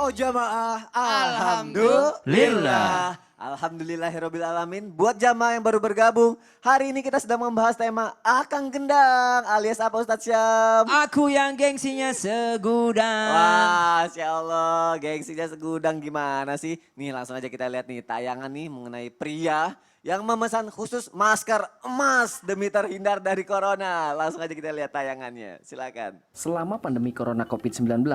Oh jamaah, Alhamdulillah. Alhamdulillahirabbil alamin. Buat jamaah yang baru bergabung, hari ini kita sedang membahas tema Akang Gendang alias apa Ustadz Syam? Aku yang gengsinya segudang. Wah, Masya Allah, gengsinya segudang gimana sih? Nih langsung aja kita lihat nih tayangan nih mengenai pria yang memesan khusus masker emas demi terhindar dari corona. Langsung aja kita lihat tayangannya, silakan. Selama pandemi corona COVID-19,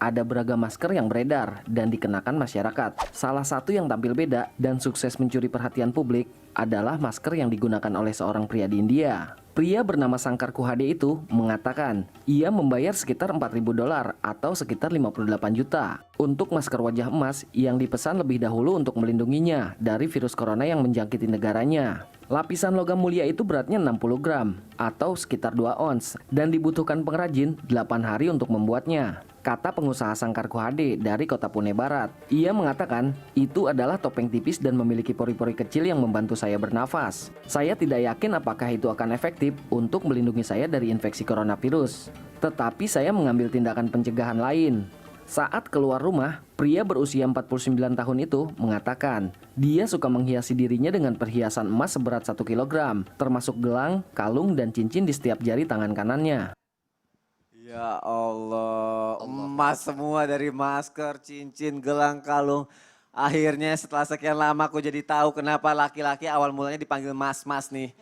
ada beragam masker yang beredar dan dikenakan masyarakat. Salah satu yang tampil beda dan sukses mencuri perhatian publik adalah masker yang digunakan oleh seorang pria di India. Pria bernama Sangkar Kuhade itu mengatakan ia membayar sekitar $4.000 atau sekitar 58 juta untuk masker wajah emas yang dipesan lebih dahulu untuk melindunginya dari virus corona yang menjangkiti negaranya. Lapisan logam mulia itu beratnya 60 gram atau sekitar 2 ons dan dibutuhkan pengrajin 8 hari untuk membuatnya. Kata pengusaha Sangkar Kuhade dari kota Pune Barat. Ia mengatakan itu adalah topeng tipis dan memiliki pori-pori kecil yang membantu saya bernafas. Saya tidak yakin apakah itu akan efektif untuk melindungi saya dari infeksi coronavirus. Tetapi saya mengambil tindakan pencegahan lain. Saat keluar rumah, pria berusia 49 tahun itu mengatakan dia suka menghiasi dirinya dengan perhiasan emas seberat 1 kg, termasuk gelang, kalung, dan cincin di setiap jari tangan kanannya. Ya Allah, emas semua dari masker, cincin, gelang, kalung. Akhirnya setelah sekian lama aku jadi tahu kenapa laki-laki awal mulanya dipanggil mas-mas nih.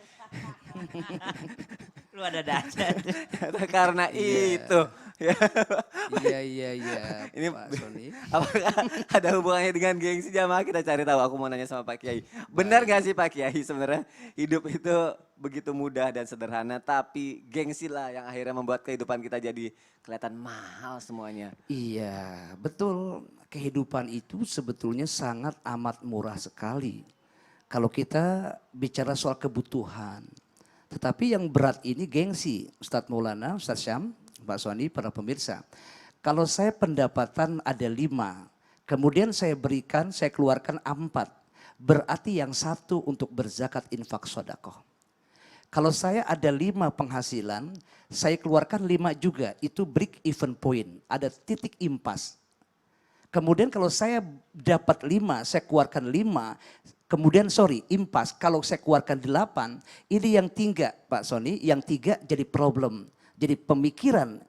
Lu ada dahsyat. Karena itu. Iya, Ini Pak Sony. apakah ada hubungannya dengan gengsi jamaah? Kita cari tahu. Aku mau nanya sama Pak Kiai. Benar gak sih Pak Kiai sebenarnya hidup itu begitu mudah dan sederhana, tapi gengsi lah yang akhirnya membuat kehidupan kita jadi kelihatan mahal semuanya. Iya, betul. Kehidupan itu sebetulnya sangat amat murah sekali. Kalau kita bicara soal kebutuhan. Tetapi yang berat ini gengsi. Ustadz Maulana, Ustadz Syam, Pak Sony, para pemirsa. Kalau saya pendapatan ada 5, kemudian saya berikan, saya keluarkan 4. Berarti yang 1 untuk berzakat infak sodakoh. Kalau saya ada 5 penghasilan, saya keluarkan 5 juga. Itu break even point, ada titik impas. Kemudian kalau saya dapat 5, saya keluarkan 5. Kemudian impas, kalau saya keluarkan 8, ini yang 3 Pak Sony, yang 3 jadi problem. Jadi pemikiran.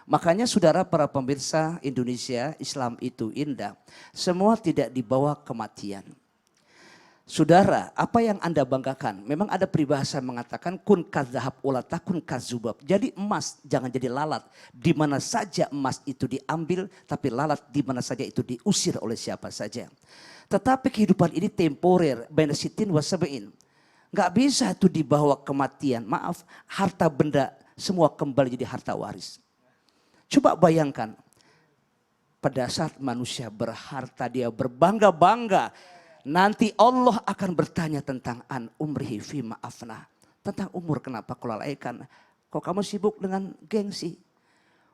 Makanya saudara para pemirsa Indonesia, Islam itu indah. Semua tidak dibawa kematian. Saudara, apa yang Anda banggakan? Memang ada peribahasa mengatakan kun kadzahab ulah takun kadzubab. Jadi emas jangan jadi lalat. Di mana saja emas itu diambil, tapi lalat di mana saja itu diusir oleh siapa saja. Tetapi kehidupan ini temporer, baina sitin wa sab'in. Enggak bisa itu dibawa kematian. Maaf, harta benda semua kembali jadi harta waris. Coba bayangkan, pada saat manusia berharta dia berbangga-bangga, nanti Allah akan bertanya tentang an umrihi fima afna. Tentang umur kenapa kau lalaikan. Kok kamu sibuk dengan gengsi.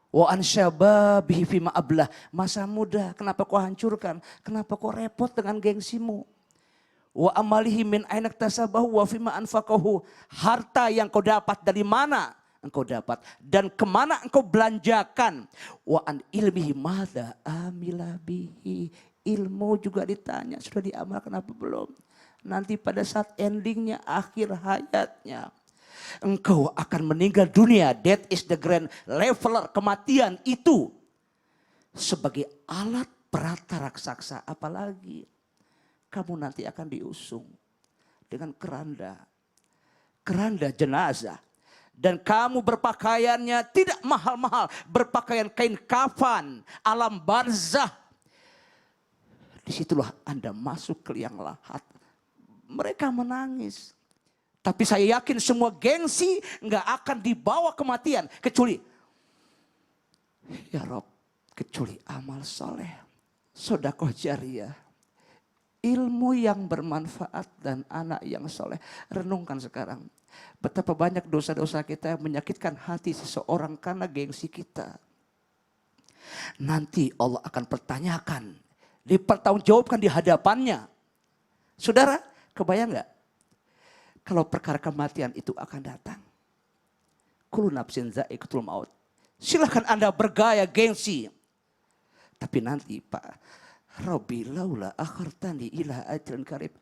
Wa an syababihi fima ablah. Masa muda kenapa kau hancurkan. Kenapa kau repot dengan gengsimu. Wa amalihi min ainak tasabahu wa fima anfaqahu. Harta yang kau dapat dari mana engkau dapat dan kemana engkau belanjakan. Wa an ilmihi madza amila bihi. Ilmu juga ditanya, sudah diamalkan apa belum? Nanti pada saat endingnya, akhir hayatnya, engkau akan meninggal dunia. That is the grand leveler, kematian itu sebagai alat perata raksasa. Apalagi kamu nanti akan diusung dengan keranda jenazah. Dan kamu berpakaiannya tidak mahal-mahal, berpakaian kain kafan, alam barzah. Disitulah Anda masuk ke liang lahat. Mereka menangis. Tapi saya yakin semua gengsi nggak akan dibawa kematian. Kecuali, ya Rob, kecuali amal soleh. Sodakoh jariyah. Ilmu yang bermanfaat dan anak yang soleh. Renungkan sekarang. Betapa banyak dosa-dosa kita yang menyakitkan hati seseorang karena gengsi kita. Nanti Allah akan pertanyakan. Dipertanggungjawabkan di hadapannya. Saudara, kebayang gak? Kalau perkara kematian itu akan datang. Kullu nafsin za'iqatul maut. Silahkan Anda bergaya gengsi. Tapi nanti Pak, Rabbi laula akhartani ila ajran karib.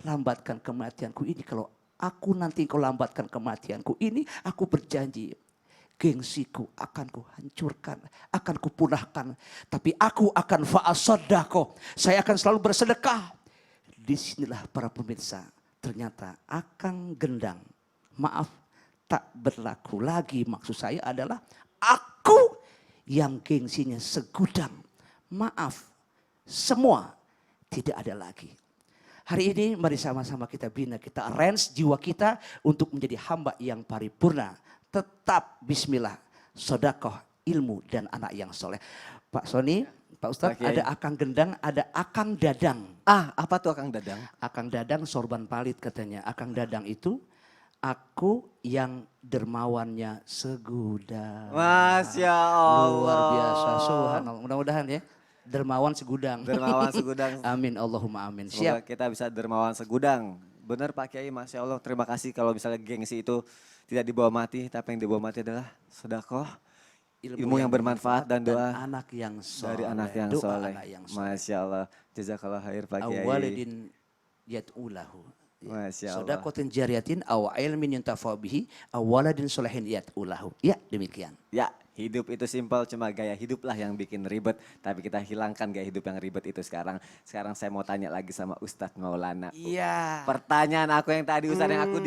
Lambatkan kematianku ini. Kalau aku nanti kau lambatkan kematianku ini, aku berjanji gengsiku akan ku hancurkan, akan ku punahkan. Tapi aku akan fa'asoddaqo. Saya akan selalu bersedekah. Disinilah para pemirsa, ternyata Akang Gendang, maaf, tak berlaku lagi. Maksud saya adalah aku yang gengsinya segudang. Maaf, semua tidak ada lagi. Hari ini mari sama-sama kita bina, kita arrange jiwa kita untuk menjadi hamba yang paripurna. Tetap bismillah, sodakoh, ilmu dan anak yang soleh. Pak Sony, Pak Ustadz, Pak Kiai. ada Akang Gendang, ada Akang Dadang. Ah, apa tuh Kang Dadang? Akang Dadang sorban palit katanya. Akang Dadang itu aku yang dermawannya segudang. Masya Allah. Luar biasa, subhanallah. Mudah-mudahan ya, dermawan segudang. Dermawan segudang. Amin, Allahumma amin. Semoga Siap. kita bisa dermawan segudang. Benar Pak Kiai, Masya Allah. Terima kasih kalau misalnya gengsi itu tidak dibawa mati, tapi yang dibawa mati adalah sedekah, ilmu yang bermanfaat dan doa anak yang soleh. dari anak yang Doa soleh. anak yang soleh. Masya Allah. Jazakallah khair Pak Kiai. Awalidin yat'ulahu. Masya Allah. Sodakotin jariyatin aw ilmin yuntafa'u bihi aw waladin solehin yat'ulahu. Ya, demikian. Ya, hidup itu simpel, cuma gaya hiduplah yang bikin ribet. Tapi kita hilangkan gaya hidup yang ribet itu sekarang. Sekarang saya mau tanya lagi sama Ustadz Maulana. Iya. Pertanyaan aku yang tadi Ustadz yang aku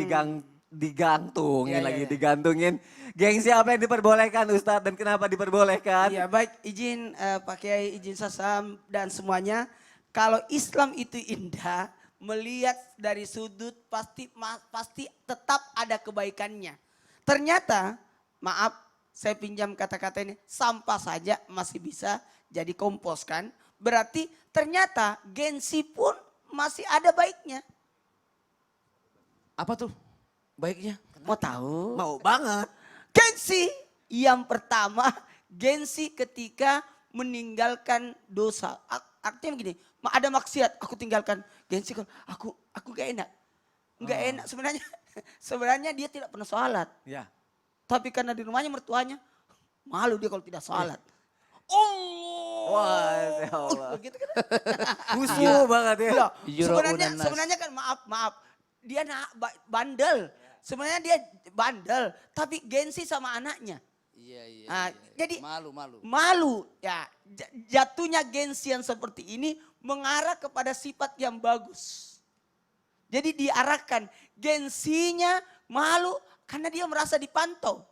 digantungin Iya, lagi, iya. digantungin. Gengsi apa yang diperbolehkan Ustadz dan kenapa diperbolehkan? Iya baik, izin Pak Kiai, izin Sasam dan semuanya. Kalau Islam itu indah, melihat dari sudut pasti tetap ada kebaikannya. Ternyata, maaf saya pinjam kata-kata ini, sampah saja masih bisa jadi kompos kan. Berarti ternyata gengsi pun masih ada baiknya. Apa tuh baiknya? Mau tahu? Mau banget. Gengsi yang pertama, gengsi ketika meninggalkan dosa. Artinya begini, ada maksiat, aku tinggalkan. Gengsi, aku gak enak. Gak enak sebenarnya. Sebenarnya dia tidak pernah sholat. Ya. Tapi karena di rumahnya mertuanya, malu dia kalau tidak sholat. Oh, Masya Allah. begitu kan? Khusyuk banget ya. Iya, Yura'unan nas. sebenarnya kan maaf, dia bandel. Sebenarnya dia bandel, tapi gengsi sama anaknya. Iya. Nah, jadi malu. malu ya, jatuhnya gengsi yang seperti ini mengarah kepada sifat yang bagus. Jadi diarahkan gengsinya malu karena dia merasa dipantau.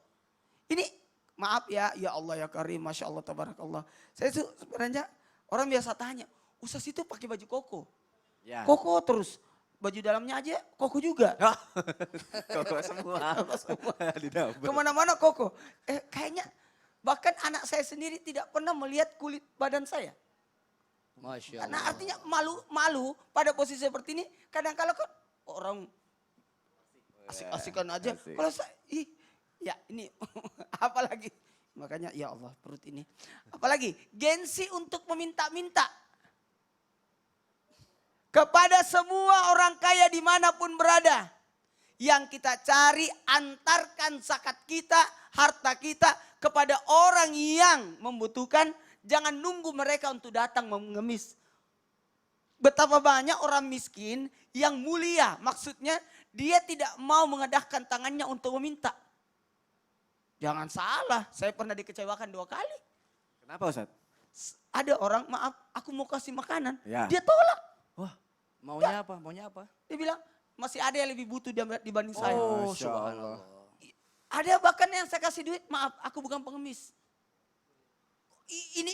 Ini maaf ya Allah ya Karim, Masya Allah tabarakallah. Saya tuh sebenarnya orang biasa tanya, Ustaz itu pakai baju koko. Ya. Koko terus, baju dalamnya aja koko juga. Koko semua. Di dapur. Kemana-mana koko. Kayaknya bahkan anak saya sendiri tidak pernah melihat kulit badan saya. Masya Karena artinya malu pada posisi seperti ini. Kadang-kala kan orang asik-asikan aja. asik. Kalau saya, ya ini apalagi. Makanya ya Allah perut ini. Apalagi gengsi untuk meminta-minta. Kepada semua orang kaya dimanapun berada. Yang kita cari, antarkan zakat kita, harta kita kepada orang yang membutuhkan. Jangan nunggu mereka untuk datang mengemis. Betapa banyak orang miskin yang mulia. Maksudnya dia tidak mau mengedahkan tangannya untuk meminta. Jangan salah, saya pernah dikecewakan 2 kali. Kenapa Ustaz? Ada orang, maaf aku mau kasih makanan. Ya. Dia tolak. Maunya apa? Dia bilang masih ada yang lebih butuh dibanding saya. Oh, Masya subhanallah. Ada bahkan yang saya kasih duit, maaf aku bukan pengemis. Ini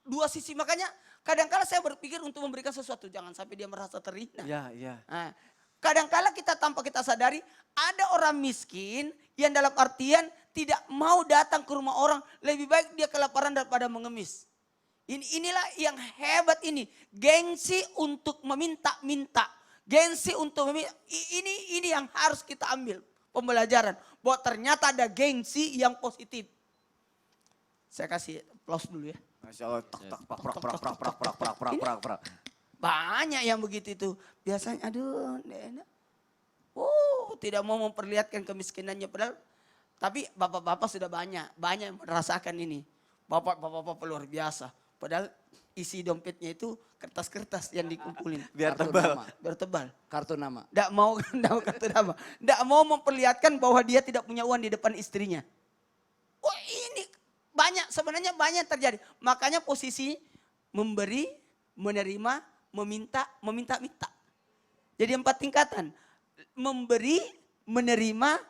2 sisi, makanya kadang-kala saya berpikir untuk memberikan sesuatu. Jangan sampai dia merasa terhina. Iya. Nah, kadang-kala kita tanpa kita sadari ada orang miskin yang dalam artian tidak mau datang ke rumah orang. Lebih baik dia kelaparan daripada mengemis. Inilah yang hebat ini. Gengsi untuk meminta-minta. Gengsi untuk meminta. Ini yang harus kita ambil pembelajaran. Bahwa ternyata ada gengsi yang positif. Saya kasih aplaus dulu ya. Masya Allah. Prak. Banyak yang begitu itu. Biasanya aduh enak. Tidak mau memperlihatkan kemiskinannya. Padahal, tapi bapak-bapak sudah banyak yang merasakan ini. Bapak-bapak luar biasa. Padahal isi dompetnya itu kertas-kertas yang dikumpulin. Biar Kartu tebal. nama. Biar tebal. Kartu nama. Tidak mau, tidak mau memperlihatkan bahwa dia tidak punya uang di depan istrinya. Wah ini sebenarnya banyak terjadi. Makanya posisi memberi, menerima, meminta-minta. Jadi 4 tingkatan. Memberi, menerima,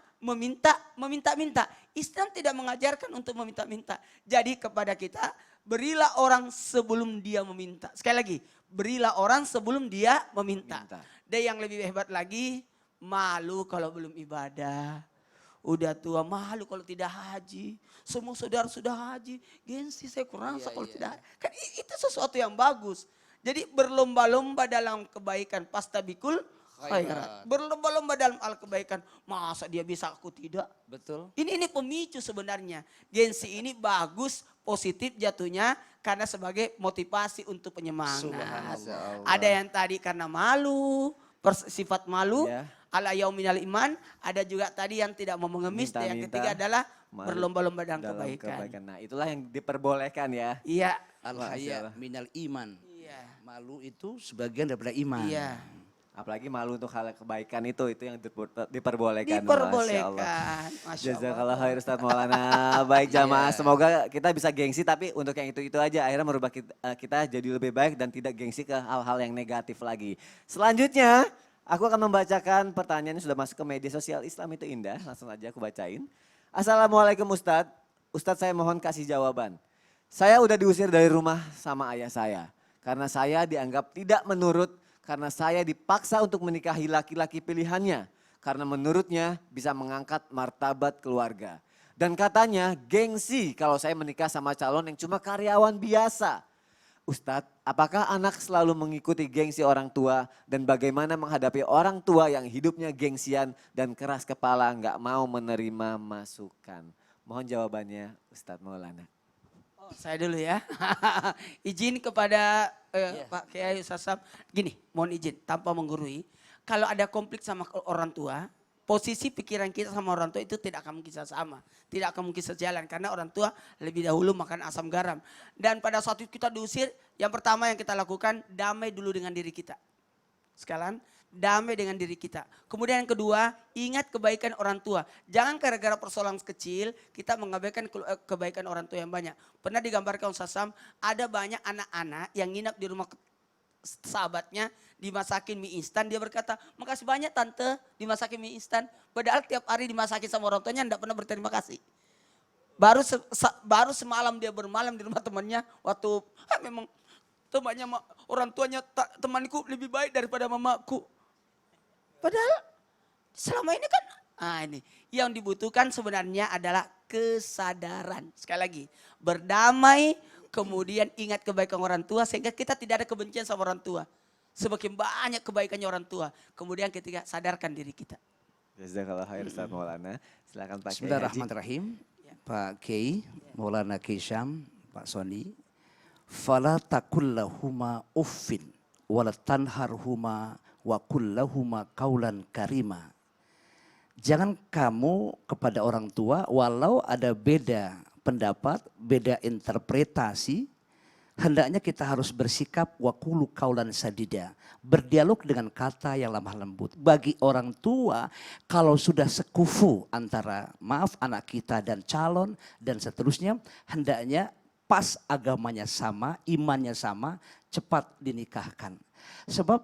meminta-minta. Islam tidak mengajarkan untuk meminta-minta. Jadi kepada kita, berilah orang sebelum dia meminta. Sekali lagi, berilah orang sebelum dia meminta. Dan yang lebih hebat lagi, malu kalau belum ibadah. Udah tua, malu kalau tidak haji. Semua saudara sudah haji, gengsi saya kurang kalau tidak haji. Kan itu sesuatu yang bagus. Jadi berlomba-lomba dalam kebaikan, pastabikul khairat. Berlomba-lomba dalam kebaikan. Masa dia bisa, aku tidak? Betul. Ini pemicu sebenarnya. Gengsi ini bagus, positif jatuhnya karena sebagai motivasi untuk penyemangat. Subhanallah. Ada yang tadi karena malu, sifat malu, Ya. ala yauminal iman. Ada juga tadi yang tidak mau mengemis. Dan yang Minta-minta, ketiga adalah malu berlomba-lomba dalam kebaikan. Nah itulah yang diperbolehkan ya. Iya. Al-haya minal iman. Iya. Malu itu sebagian daripada iman. Iya. Apalagi malu untuk hal kebaikan itu yang diperbolehkan. Masya Allah. Diperbolehkan. Masya Allah. Jazakallah khair Ustaz Maulana. Baik jamaah, semoga kita bisa gengsi tapi untuk yang itu aja akhirnya merubah kita jadi lebih baik dan tidak gengsi ke hal-hal yang negatif lagi. Selanjutnya, aku akan membacakan pertanyaan yang sudah masuk ke media sosial. Islam itu indah, langsung aja aku bacain. Assalamualaikum Ustadz. Ustadz saya mohon kasih jawaban. Saya udah diusir dari rumah sama ayah saya. Karena saya dianggap tidak menurut, karena saya dipaksa untuk menikahi laki-laki pilihannya. Karena menurutnya bisa mengangkat martabat keluarga. Dan katanya gengsi kalau saya menikah sama calon yang cuma karyawan biasa. Ustadz, apakah anak selalu mengikuti gengsi orang tua dan bagaimana menghadapi orang tua yang hidupnya gengsian dan keras kepala nggak mau menerima masukan? Mohon jawabannya Ustadz Maulana. Oh, saya dulu ya. Izin kepada Pak Kiai Sasab. Gini, mohon izin tanpa menggurui. Kalau ada konflik sama orang tua, posisi pikiran kita sama orang tua itu tidak akan mungkin sama. Tidak akan mungkin sejalan karena orang tua lebih dahulu makan asam garam. Dan pada saat itu kita diusir, yang pertama yang kita lakukan damai dulu dengan diri kita. Sekalian damai dengan diri kita. Kemudian yang kedua, ingat kebaikan orang tua. Jangan gara-gara persoalan kecil kita mengabaikan kebaikan orang tua yang banyak. Pernah digambarkan Ustaz Sam, ada banyak anak-anak yang nginap di rumah sahabatnya dimasakin mie instan. Dia berkata, makasih banyak tante dimasakin mie instan. Padahal tiap hari dimasakin sama orang tuanya tidak pernah berterima kasih. Baru semalam dia bermalam di rumah temannya. Waktu memang temannya orang tuanya temanku lebih baik daripada mamaku. Padahal selama ini kan ini yang dibutuhkan sebenarnya adalah kesadaran. Sekali lagi, berdamai, kemudian ingat kebaikan orang tua sehingga kita tidak ada kebencian sama orang tua. Semakin banyak kebaikannya orang tua, kemudian ketika sadarkan diri kita. Jazakallah khair Ustadz Maulana. Silakan Pak Kiai Haji. Bismillahirrahmanirrahim. Pak Kiai, Maulana Kiai Syam, Pak Soni. Fala takullahuma uffin wala tanharhuma wa kullahuma qaulan karima. Jangan kamu kepada orang tua walau ada beda pendapat, beda interpretasi, hendaknya kita harus bersikap waqulu qaulan sadida, berdialog dengan kata yang lemah lembut. Bagi orang tua kalau sudah sekufu antara maaf anak kita dan calon dan seterusnya, hendaknya pas agamanya sama, imannya sama, cepat dinikahkan. Sebab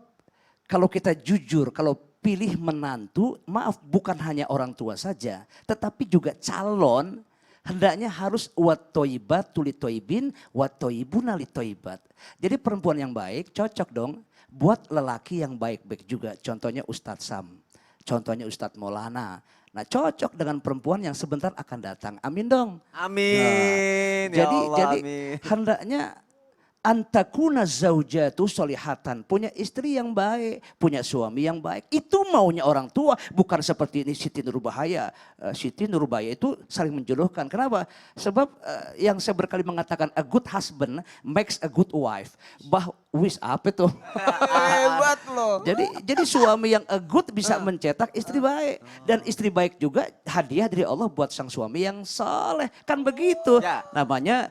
kalau kita jujur, kalau pilih menantu, maaf bukan hanya orang tua saja, tetapi juga calon hendaknya harus wat toibat tuli toibin, wat toibuna li toibat. Jadi perempuan yang baik cocok dong buat lelaki yang baik-baik juga. Contohnya Ustadz Sam, contohnya Ustadz Maulana. Nah cocok dengan perempuan yang sebentar akan datang. Amin dong. Amin. Nah, Ya Allah, jadi amin. hendaknya antakuna zaujatu solihatan, punya istri yang baik, punya suami yang baik. Itu maunya orang tua, bukan seperti ini Siti Nurbahaya. Siti Nurbahaya itu saling menjodohkan. Kenapa? Sebab yang saya berkali mengatakan a good husband makes a good wife. Wis apa itu? Hebat loh. Jadi suami yang a good bisa mencetak istri baik. Dan istri baik juga hadiah dari Allah buat sang suami yang soleh. Kan begitu. Ya. Namanya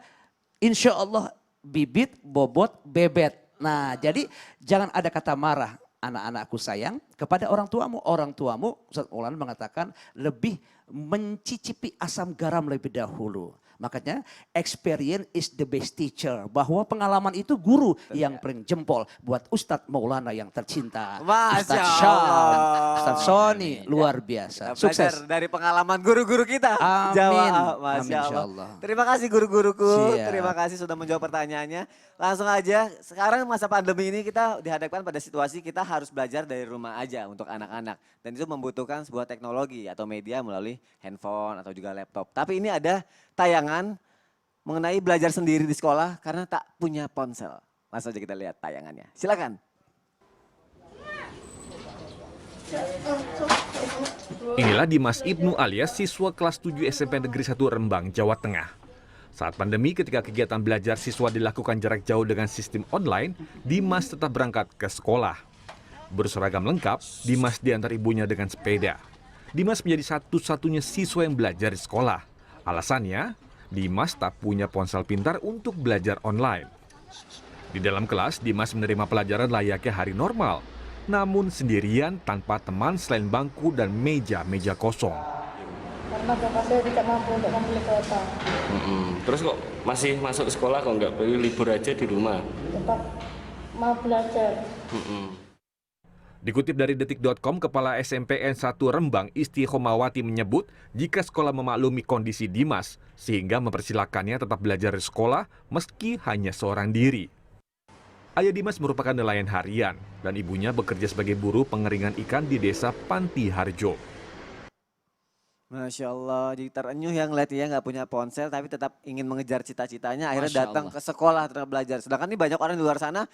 insya Allah bibit, bobot, bebet. Nah, jadi jangan ada kata marah. Anak-anakku sayang kepada orang tuamu. Orang tuamu, Ustaz Maulana mengatakan lebih mencicipi asam garam lebih dahulu. Makanya experience is the best teacher. Bahwa pengalaman itu guru yang paling jempol buat Ustadz Maulana yang tercinta. Masya Ustadz Syam, Allah. Ustadz Sony, luar biasa. Kita belajar Sukses. dari pengalaman guru-guru kita. Amin. Jawab, Amin, Masya Allah. insyaallah. Terima kasih guru-guruku, Siap. terima kasih sudah menjawab pertanyaannya. Langsung aja, sekarang masa pandemi ini kita dihadapkan pada situasi kita harus belajar dari rumah aja untuk anak-anak. Dan itu membutuhkan sebuah teknologi atau media melalui handphone atau juga laptop. Tapi ini ada tayangan mengenai belajar sendiri di sekolah karena tak punya ponsel. Langsung aja kita lihat tayangannya. Silakan. Inilah Dimas Ibnu alias siswa kelas 7 SMP Negeri 1 Rembang, Jawa Tengah. Saat pandemi ketika kegiatan belajar siswa dilakukan jarak jauh dengan sistem online, Dimas tetap berangkat ke sekolah. Berseragam lengkap, Dimas diantar ibunya dengan sepeda. Dimas menjadi satu-satunya siswa yang belajar di sekolah. Alasannya, Dimas tak punya ponsel pintar untuk belajar online. Di dalam kelas, Dimas menerima pelajaran layaknya hari normal, namun sendirian tanpa teman selain bangku dan meja-meja kosong. Karena bapak saya tidak mampu untuk membeli kuota. Terus kok masih masuk sekolah, kok nggak perlu libur aja di rumah? Tetap mau belajar. Dikutip dari detik.com, Kepala SMPN 1 Rembang Istiqomawati menyebut jika sekolah memaklumi kondisi Dimas sehingga mempersilakannya tetap belajar di sekolah meski hanya seorang diri. Ayah Dimas merupakan nelayan harian dan ibunya bekerja sebagai buruh pengeringan ikan di desa Panti Harjo. Masya Allah, jadi terenyuh yang ngeliat ya nggak punya ponsel tapi tetap ingin mengejar cita-citanya akhirnya Masya datang Allah. ke sekolah tetap belajar. Sedangkan ini banyak orang di luar sana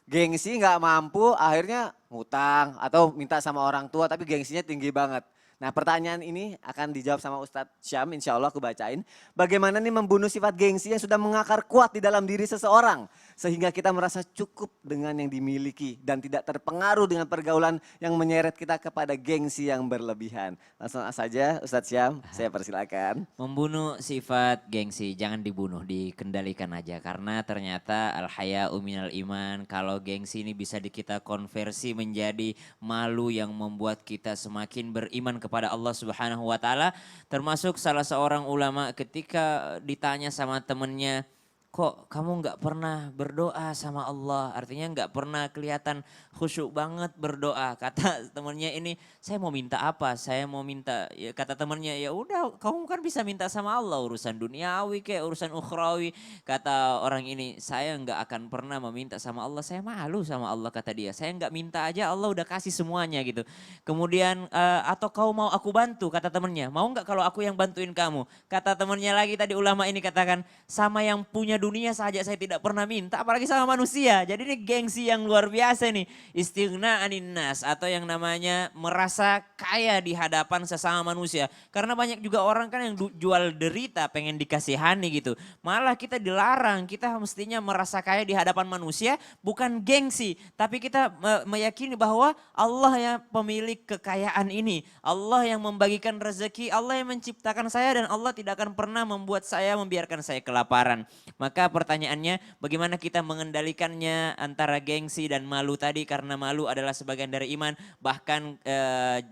gengsi nggak mampu akhirnya ngutang atau minta sama orang tua tapi gengsinya tinggi banget. Nah pertanyaan ini akan dijawab sama Ustadz Syam, insya Allah aku bacain. Bagaimana nih membunuh sifat gengsi yang sudah mengakar kuat di dalam diri seseorang. Sehingga kita merasa cukup dengan yang dimiliki dan tidak terpengaruh dengan pergaulan yang menyeret kita kepada gengsi yang berlebihan. Langsung saja Ustadz Syam, saya persilakan. Membunuh sifat gengsi, jangan dibunuh, dikendalikan aja. Karena ternyata al-haya'u minal iman, kalau gengsi ini bisa kita konversi menjadi malu yang membuat kita semakin beriman kepada Allah Subhanahu wa taala. Termasuk salah seorang ulama ketika ditanya sama temennya, kok kamu nggak pernah berdoa sama Allah? Artinya nggak pernah kelihatan khusyuk banget berdoa. Kata temennya ini, saya mau minta apa? Saya mau minta, ya, kata temennya, ya udah kamu kan bisa minta sama Allah urusan duniawi kayak urusan ukhrawi. Kata orang ini, saya nggak akan pernah meminta sama Allah. Saya malu sama Allah, kata dia. Saya nggak minta aja, Allah udah kasih semuanya gitu. Kemudian atau kau mau aku bantu? Kata temennya. Mau nggak kalau aku yang bantuin kamu? Kata temennya lagi tadi ulama ini katakan, sama yang punya dunia saja saya tidak pernah minta, apalagi sama manusia. Jadi ini gengsi yang luar biasa nih. Istighna anin nas atau yang namanya merasa kaya di hadapan sesama manusia. Karena banyak juga orang kan yang jual derita pengen dikasihani gitu. Malah kita dilarang, kita mestinya merasa kaya di hadapan manusia bukan gengsi. Tapi kita meyakini bahwa Allah yang pemilik kekayaan ini. Allah yang membagikan rezeki, Allah yang menciptakan saya dan Allah tidak akan pernah membuat saya membiarkan saya kelaparan. Maka pertanyaannya bagaimana kita mengendalikannya antara gengsi dan malu tadi, karena malu adalah sebagian dari iman. Bahkan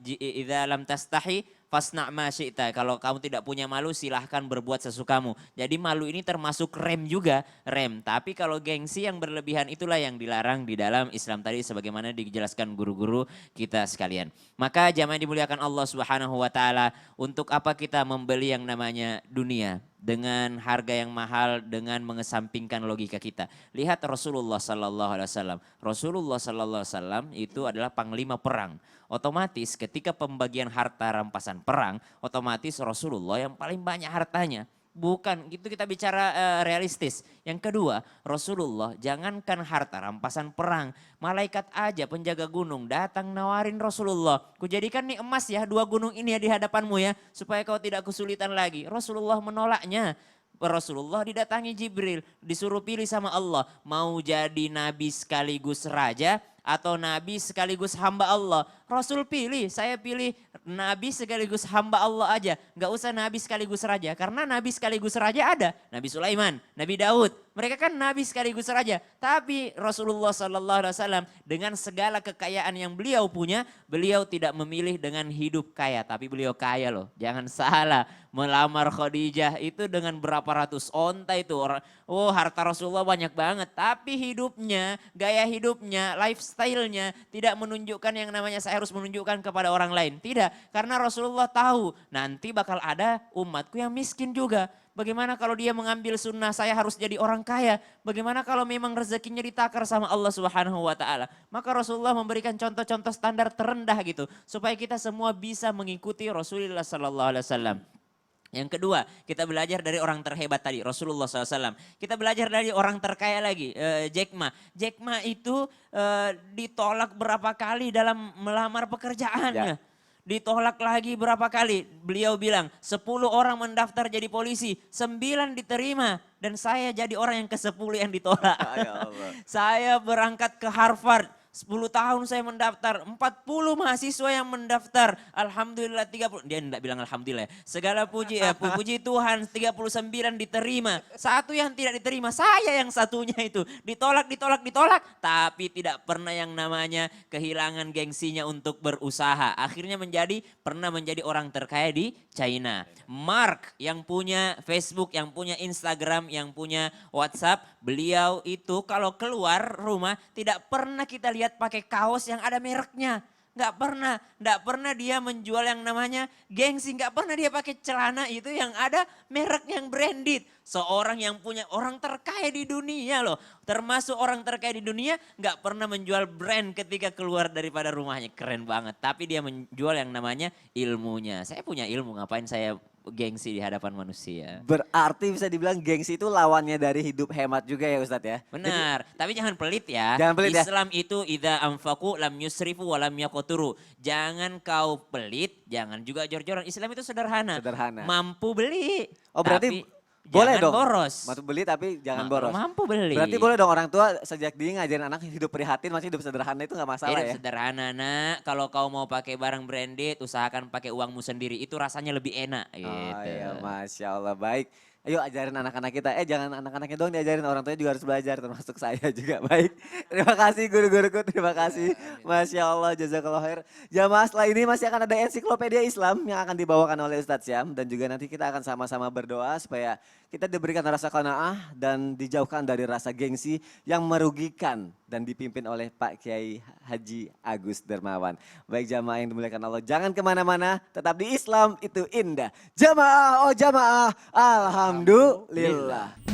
idza lam tastahi fasna' ma syi'ta. Kalau kamu tidak punya malu silahkan berbuat sesukamu. Jadi malu ini termasuk rem juga, rem. Tapi kalau gengsi yang berlebihan itulah yang dilarang di dalam Islam tadi sebagaimana dijelaskan guru-guru kita sekalian. Maka jamaah dimuliakan Allah Subhanahu wa taala, untuk apa kita membeli yang namanya dunia dengan harga yang mahal dengan mengesampingkan logika kita. Lihat Rasulullah sallallahu alaihi wasallam. Rasulullah sallallahu alaihi wasallam itu adalah panglima perang. Otomatis ketika pembagian harta rampasan perang, otomatis Rasulullah yang paling banyak hartanya. Bukan, itu kita bicara realistis. Yang kedua, Rasulullah jangankan harta rampasan perang. Malaikat aja penjaga gunung datang nawarin Rasulullah. Kujadikan nih emas ya, 2 gunung ini ya di hadapanmu ya. Supaya kau tidak kesulitan lagi. Rasulullah menolaknya. Rasulullah didatangi Jibril, disuruh pilih sama Allah. Mau jadi nabi sekaligus raja atau nabi sekaligus hamba Allah. Rasul pilih, saya pilih nabi sekaligus hamba Allah aja. Gak usah nabi sekaligus raja, karena nabi sekaligus raja ada. Nabi Sulaiman, Nabi Daud. Mereka kan nabi sekaligus raja. Tapi Rasulullah SAW dengan segala kekayaan yang beliau punya, beliau tidak memilih dengan hidup kaya. Tapi beliau kaya loh, jangan salah. Melamar Khadijah itu dengan berapa ratus onta itu. Oh, harta Rasulullah banyak banget. Tapi hidupnya, gaya hidupnya, lifestyle-nya tidak menunjukkan yang namanya saya harus menunjukkan kepada orang lain. Tidak, karena Rasulullah tahu nanti bakal ada umatku yang miskin juga. Bagaimana kalau dia mengambil sunnah saya harus jadi orang kaya? Bagaimana kalau memang rezekinya ditakar sama Allah Subhanahu wa taala? Maka Rasulullah memberikan contoh-contoh standar terendah gitu supaya kita semua bisa mengikuti Rasulullah sallallahu alaihi wasallam. Yang kedua, kita belajar dari orang terhebat tadi, Rasulullah SAW. Kita belajar dari orang terkaya lagi, Jack Ma. Jack Ma itu ditolak berapa kali dalam melamar pekerjaannya. Ditolak lagi berapa kali. Beliau bilang 10 orang mendaftar jadi polisi, 9 diterima. Dan saya jadi orang yang ke-10 yang ditolak. Ya Allah. Saya berangkat ke Harvard. 10 tahun saya mendaftar, 40 mahasiswa yang mendaftar. Alhamdulillah 30, dia enggak bilang alhamdulillah. Segala puji puji Tuhan 39 diterima. Satu yang tidak diterima, saya yang satunya itu. Ditolak. Tapi tidak pernah yang namanya kehilangan gengsinya untuk berusaha. Akhirnya pernah menjadi orang terkaya di China. Mark yang punya Facebook, yang punya Instagram, yang punya WhatsApp. Beliau itu kalau keluar rumah tidak pernah kita lihat pakai kaos yang ada mereknya. Nggak pernah dia menjual yang namanya gengsi. Nggak pernah dia pakai celana itu yang ada merek yang branded. Seorang yang punya, orang terkaya di dunia loh. Termasuk orang terkaya di dunia nggak pernah menjual brand ketika keluar daripada rumahnya. Keren banget. Tapi dia menjual yang namanya ilmunya. Saya punya ilmu, ngapain saya gengsi di hadapan manusia. Berarti bisa dibilang gengsi itu lawannya dari hidup hemat juga ya Ustadz ya? Benar, tapi jangan pelit ya. Jangan pelit ya. Islam itu idza anfaqu lam yusrifu wa lam yaqturu. Jangan kau pelit, jangan juga jor-joran. Islam itu sederhana. Sederhana. Mampu beli. Oh berarti tapi boleh jangan dong? boros. Mampu beli tapi jangan boros. Mampu beli. Berarti boleh dong orang tua sejak dini ngajarin anak hidup prihatin, masih hidup sederhana itu gak masalah Hidup ya? sederhana nak, kalau kau mau pakai barang branded usahakan pakai uangmu sendiri. Itu rasanya lebih enak gitu. Oh iya, Masya Allah, baik. Ayo ajarin anak-anak kita, jangan anak-anaknya doang diajarin, orang tuanya juga harus belajar, termasuk saya juga. Baik, terima kasih guru-guruku, terima kasih. Masya Allah, jazakallah khair. Jamaah setelah ini masih akan ada ensiklopedia Islam yang akan dibawakan oleh Ustadz Syam. Dan juga nanti kita akan sama-sama berdoa supaya kita diberikan rasa qanaah dan dijauhkan dari rasa gengsi yang merugikan dan dipimpin oleh Pak Kiai Haji Agus Dermawan. Baik jamaah yang dimuliakan Allah, jangan kemana-mana, tetap di Islam itu indah. Jamaah, oh jamaah, alhamdulillah.